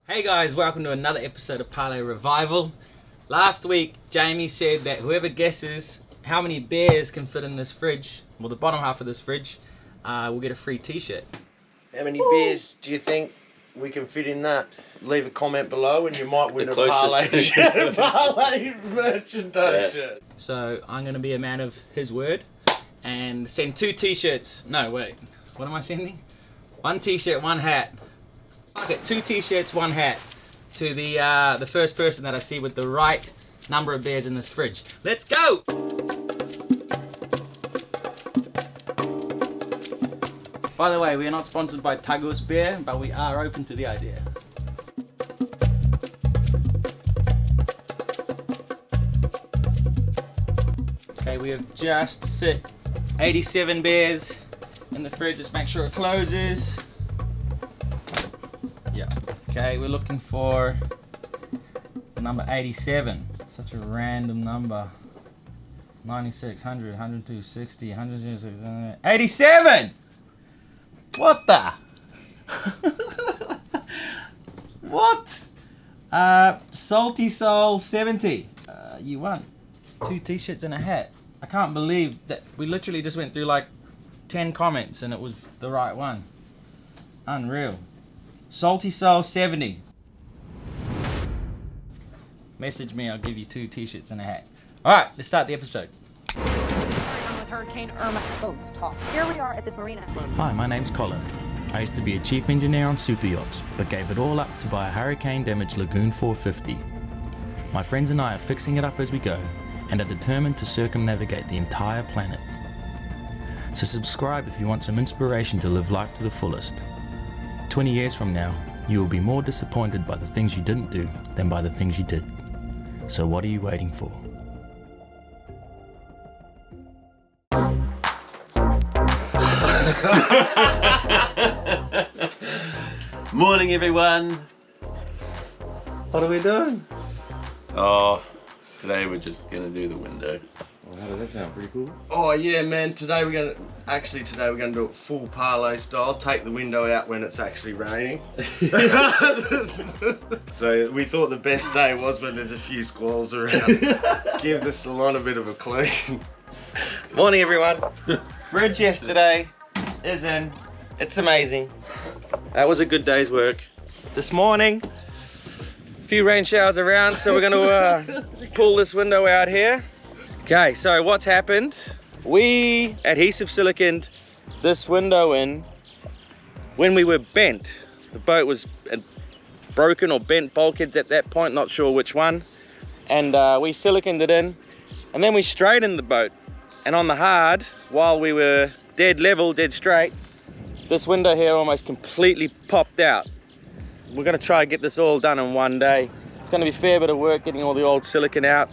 Hey guys, welcome to another episode of Parlay Revival. Last week, Jamie said that whoever guesses how many bears can fit in this fridge, well the bottom half of this fridge, will get a free t-shirt. How many beers do you think we can fit in that? Leave a comment below and you might win a Parlay merchandise shirt. So I'm going to be a man of his word and send 2 t-shirts. No, wait. What am I sending? 1 t-shirt, 1 hat. Fuck it, 2 t-shirts, 1 hat to the first person that I see with the right number of beers in this fridge. Let's go! By the way, we are not sponsored by Tagos Beer, but we are open to the idea. Okay, we have just fit 87 beers in the fridge. Just make sure it closes. Yeah. Okay, we're looking for number 87. Such a random number. 96, 100, 102, 60, 106, 87! What the? What? Salty Soul 70. You won 2 t-shirts and a hat. I can't believe that we literally just went through like 10 comments and it was the right one. Unreal. Salty Soul 70. Message me, I'll give you 2 t-shirts and a hat. Alright, let's start the episode. With Hurricane Irma boats tossed. Here we are at this marina. Hi, my name's Colin. I used to be a chief engineer on super yachts, but gave it all up to buy a hurricane-damaged Lagoon 450. My friends and I are fixing it up as we go, and are determined to circumnavigate the entire planet. So subscribe if you want some inspiration to live life to the fullest. 20 years from now, you will be more disappointed by the things you didn't do than by the things you did. So what are you waiting for? Morning, everyone. What are we doing? Oh, today we're just gonna do the window. Well, how does that sound? Pretty cool. Oh yeah, man. Today we're gonna do it full parlay style. Take the window out when it's actually raining. So we thought the best day was when there's a few squalls around. Give the salon a bit of a clean. Morning, everyone. Fridge yesterday is in. It's amazing. That was a good day's work. This morning, a few rain showers around, so we're gonna pull this window out here. Okay, so what's happened? We adhesive siliconed this window in when we were bent. The boat was broken or bent bulkheads at that point, not sure which one. And we siliconed it in, and then we straightened the boat. And on the hard, while we were dead level, dead straight, this window here almost completely popped out. We're gonna try and get this all done in one day. It's gonna be a fair bit of work getting all the old silicon out,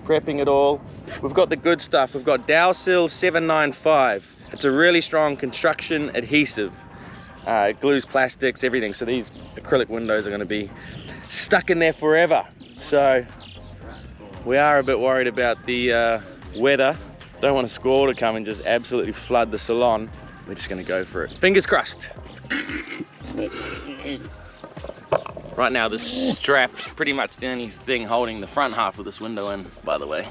prepping it all. We've got the good stuff. We've got Dowsil 795. It's a really strong construction adhesive. It glues plastics, everything. So these acrylic windows are gonna be stuck in there forever. So we are a bit worried about the weather. Don't want a squall to come and just absolutely flood the salon. We're just gonna go for it. Fingers crossed. Right now, the strap's pretty much the only thing holding the front half of this window in, by the way.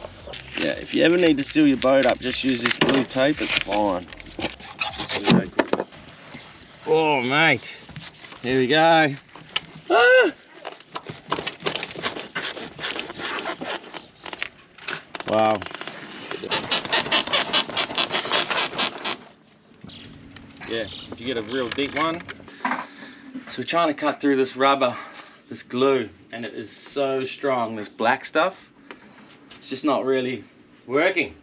Yeah, if you ever need to seal your boat up, just use this blue tape, it's fine. Oh, mate. Here we go. Ah! Wow. Yeah, if you get a real deep one. So we're trying to cut through this rubber, this glue, and it is so strong, this black stuff. It's just not really working.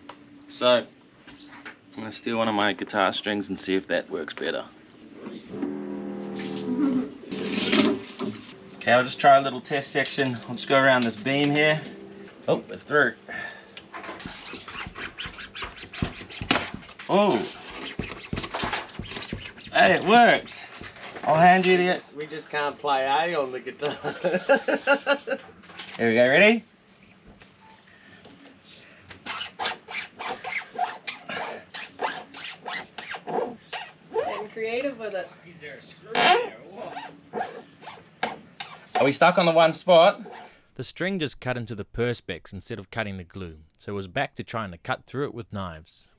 So I'm gonna steal one of my guitar strings and see if that works better. Okay, I'll just try a little test section. I'll just go around this beam here. Oh, it's through. Oh. Hey, it works. I'll hand you the... We just can't play A on the guitar. Here we go, ready? Getting creative with it. Is there a screw in there? What? Are we stuck on the one spot? The string just cut into the perspex instead of cutting the glue, so it was back to trying to cut through it with knives.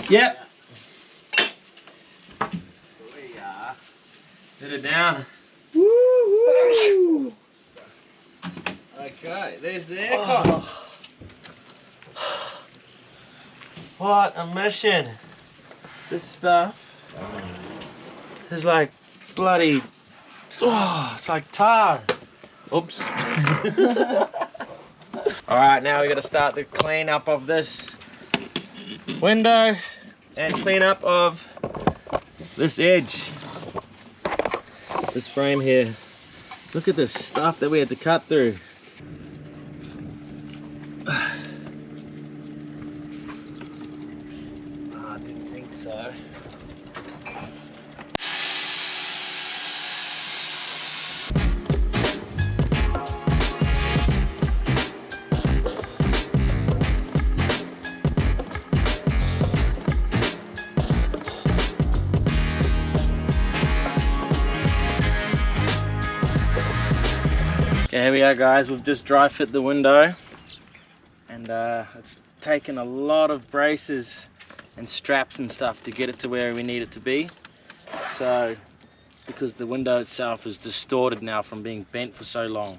Yep. We are. Hit it down. Woo! Okay, there's the aircon. What a mission. This stuff is like bloody. Oh, it's like tar. Oops. Alright, now we got to start the clean up of this window and clean up of this edge, this frame here. Look at this stuff that we had to cut through. I didn't think so. Okay, here we are guys, we've just dry fit the window and it's taken a lot of braces and straps and stuff to get it to where we need it to be. So, because the window itself is distorted now from being bent for so long.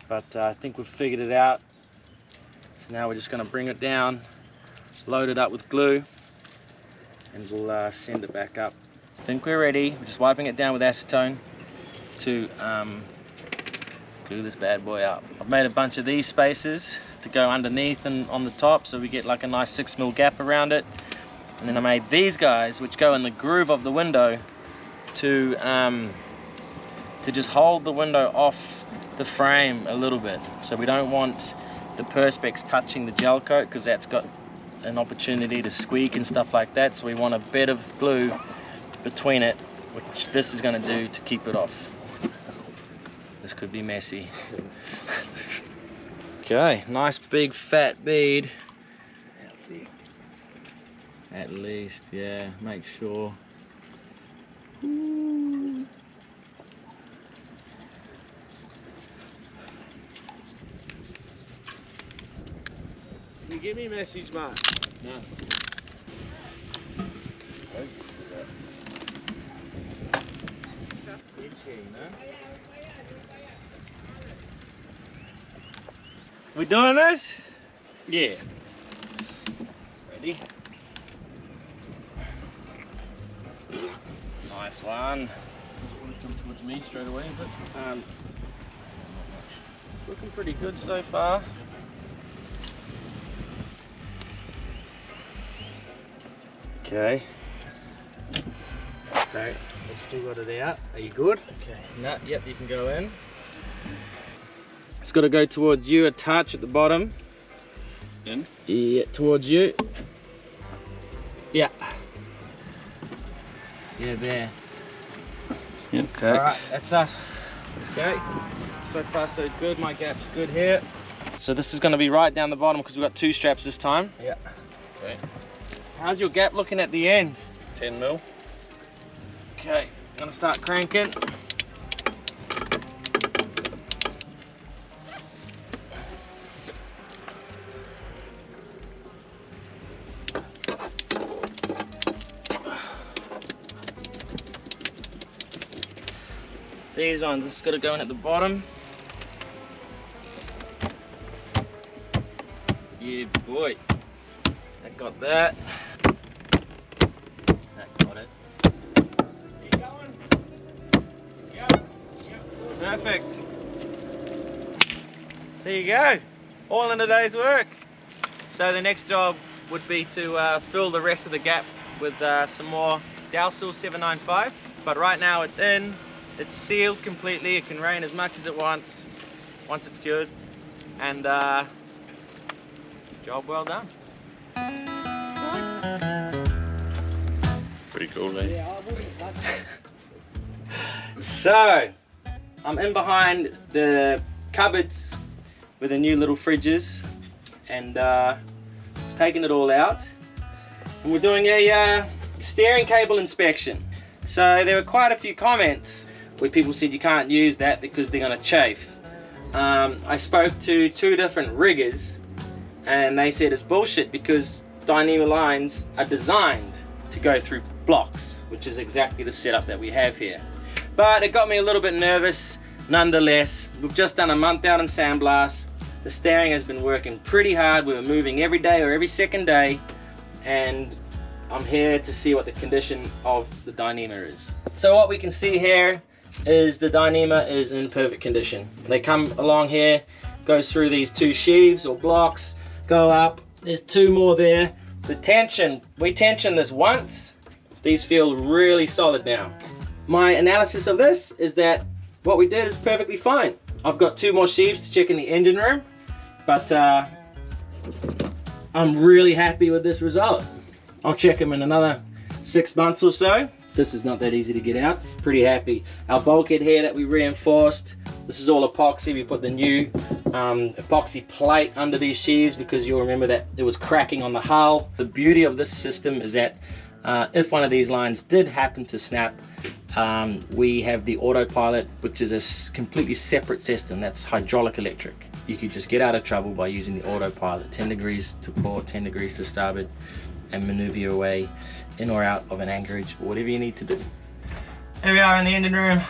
But I think we've figured it out. So now we're just going to bring it down, load it up with glue, and we'll send it back up. I think we're ready. We're just wiping it down with acetone to glue this bad boy up. I've made a bunch of these spaces to go underneath and on the top, so we get like a nice 6mm gap around it. And then I made these guys which go in the groove of the window to just hold the window off the frame a little bit. So we don't want the perspex touching the gel coat because that's got an opportunity to squeak and stuff like that. So we want a bit of glue between it, which this is going to do to keep it off. This could be messy. Okay, nice big fat bead. At least, yeah, make sure. Ooh. Can you give me a message, Mark? No. We doing this? Yeah. Ready? Nice one. Doesn't want to come towards me straight away, but It's looking pretty good so far. Okay. Okay, I've still got it out. Are you good? Okay, nut, yep, you can go in. It's got to go towards you a touch at the bottom. in. Yeah, towards you. Yeah. Yeah, there. Yeah. Okay. Alright, that's us. Okay. So far so good, my gap's good here. So this is going to be right down the bottom because we've got two straps this time. Yeah. Okay. How's your gap looking at the end? 10mm. Okay, gonna start cranking. These ones, this is gonna go in at the bottom. Yeah, boy. That got that. That got it. Keep going. Yep. Perfect. There you go. All in a day's work. So the next job would be to fill the rest of the gap with some more Dowsil 795. But right now it's in. It's sealed completely. It can rain as much as it wants. once it's cured, and job well done. Pretty cool, eh? So, I'm in behind the cupboards with the new little fridges, and taking it all out. And we're doing a steering cable inspection. So there were quite a few comments where people said you can't use that because they're going to chafe. I spoke to 2 different riggers, and they said it's bullshit because Dyneema lines are designed to go through blocks, which is exactly the setup that we have here. But it got me a little bit nervous nonetheless. We've just done a month out in Sandblast. The steering has been working pretty hard. We were moving every day or every second day, and I'm here to see what the condition of the Dyneema is. So what we can see here is the Dyneema is in perfect condition. They come along here, goes through these 2 sheaves or blocks, go up, there's 2 more there. The tension, we tension this once, these feel really solid now. My analysis of this is that what we did is perfectly fine. I've got 2 more sheaves to check in the engine room, but I'm really happy with this result. I'll check them in another 6 months or so. This is not that easy to get out. Pretty happy. Our bulkhead here that we reinforced, this is all epoxy. We put the new epoxy plate under these sheaves because you'll remember that it was cracking on the hull. The beauty of this system is that if one of these lines did happen to snap, we have the autopilot, which is a completely separate system. That's hydraulic electric. You could just get out of trouble by using the autopilot. 10 degrees to port, 10 degrees to starboard, and maneuver your way in or out of an anchorage, or whatever you need to do. Here we are in the engine room.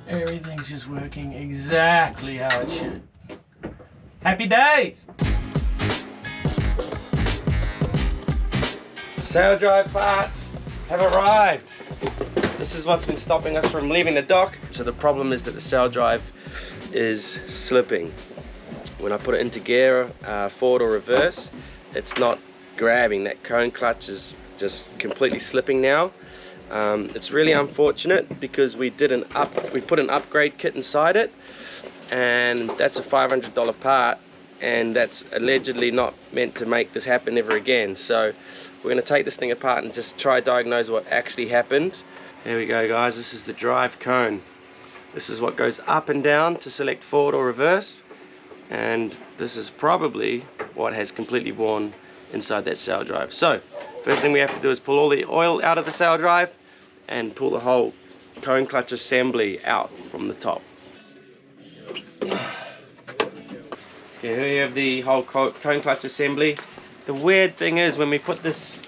Everything's just working exactly how it should. Happy days! Sail drive parts have arrived. This is what's been stopping us from leaving the dock. So the problem is that the sail drive is slipping. When I put it into gear, forward or reverse, it's not grabbing. That cone clutch is just completely slipping now. It's really unfortunate because we put an upgrade kit inside it, and that's a $500 part, and that's allegedly not meant to make this happen ever again. So we're going to take this thing apart and just try diagnose what actually happened. There we go, guys. This is the drive cone. This is what goes up and down to select forward or reverse, and this is probably what has completely worn inside that sail drive. So first thing we have to do is pull all the oil out of the sail drive and pull the whole cone clutch assembly out from the top. Okay, here you have the whole cone clutch assembly. The weird thing is when we put this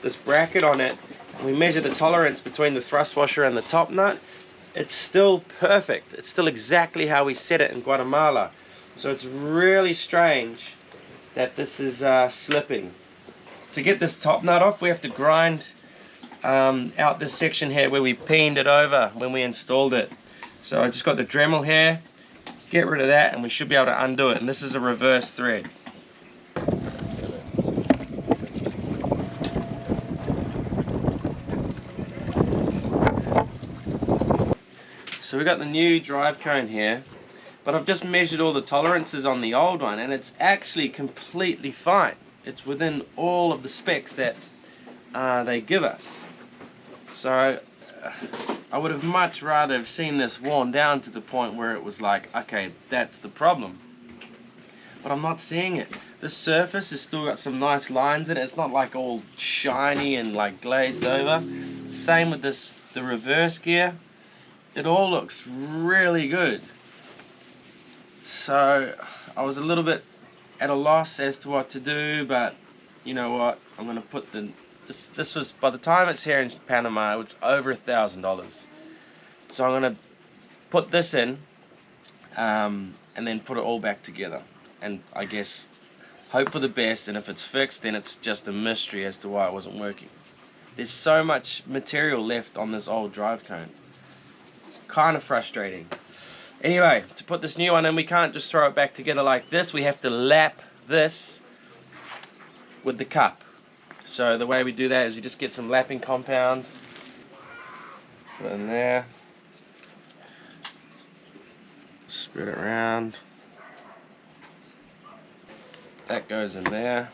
this bracket on it, and we measure the tolerance between the thrust washer and the top nut, it's still perfect. It's still exactly how we set it in Guatemala. So it's really strange that this is slipping. To get this top nut off, we have to grind out this section here where we peened it over when we installed it. So I just got the Dremel here, get rid of that, and we should be able to undo it. And this is a reverse thread. So we got the new drive cone here, but I've just measured all the tolerances on the old one, and it's actually completely fine. It's within all of the specs that they give us. So I would have much rather have seen this worn down to the point where it was like, okay, that's the problem. But I'm not seeing it. The surface has still got some nice lines in it. It's not like all shiny and like glazed over. Same with this, the reverse gear. It all looks really good. So I was a little bit at a loss as to what to do, but you know what, I'm gonna put this was, by the time it's here in Panama, it's over $1,000. So I'm gonna put this in and then put it all back together, and I guess hope for the best, and if it's fixed then it's just a mystery as to why it wasn't working. There's so much material left on this old drive cone. It's kind of frustrating. Anyway, to put this new one in, we can't just throw it back together like this. We have to lap this with the cup. So the way we do that is we just get some lapping compound, put it in there, spread it around, That goes in there.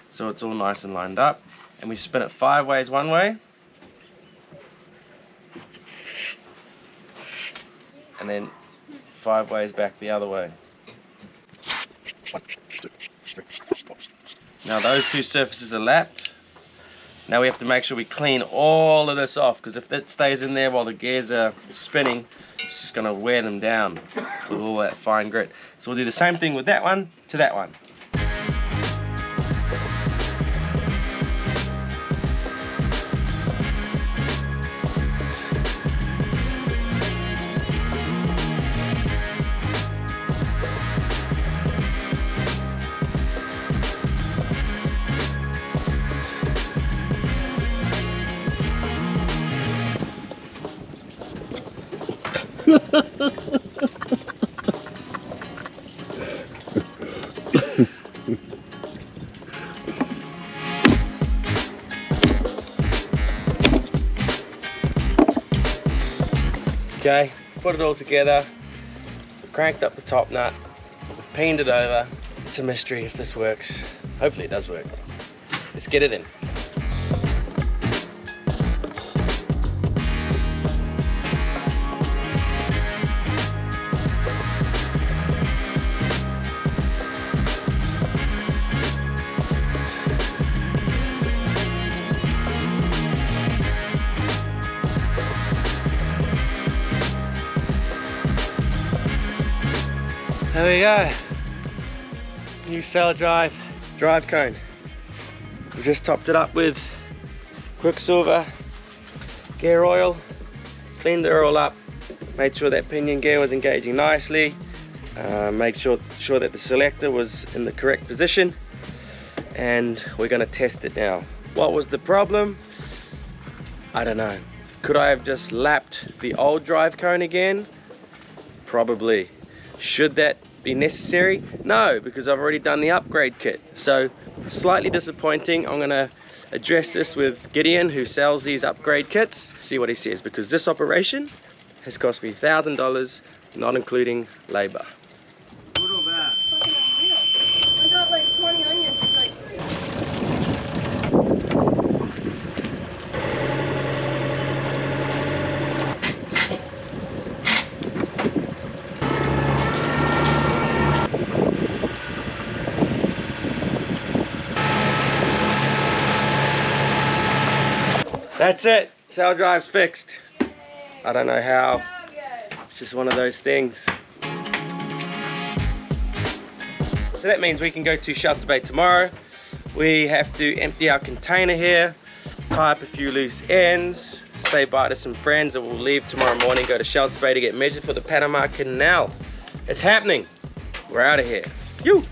So it's all nice and lined up. And we spin it 5 ways one way. And then 5 ways back the other way. Now those 2 surfaces are lapped. Now we have to make sure we clean all of this off, because if that stays in there while the gears are spinning, it's just going to wear them down with all that fine grit. So we'll do the same thing with that one to that one. Okay, put it all together, cranked up the top nut, painted it over. It's a mystery if this works. Hopefully it does work. Let's get it in. There we go. New sail drive cone. We just topped it up with Quicksilver gear oil, cleaned it all up, made sure that pinion gear was engaging nicely, made sure that the selector was in the correct position, and we're going to test it now. What was the problem? I don't know. Could I have just lapped the old drive cone again? Probably. Should that be necessary? No, because I've already done the upgrade kit. So slightly disappointing. I'm gonna address this with Gideon, who sells these upgrade kits, see what he says, because this operation has cost me $1,000, not including labor. Good or bad? Fucking unreal. I got like 20 onions. It's like 3. That's it, sail drive's fixed. I don't know how, it's just one of those things. So that means we can go to Shelter Bay tomorrow. We have to empty our container here, tie up a few loose ends, say bye to some friends, and we'll leave tomorrow morning, go to Shelter Bay to get measured for the Panama Canal. It's happening, we're out of here. You.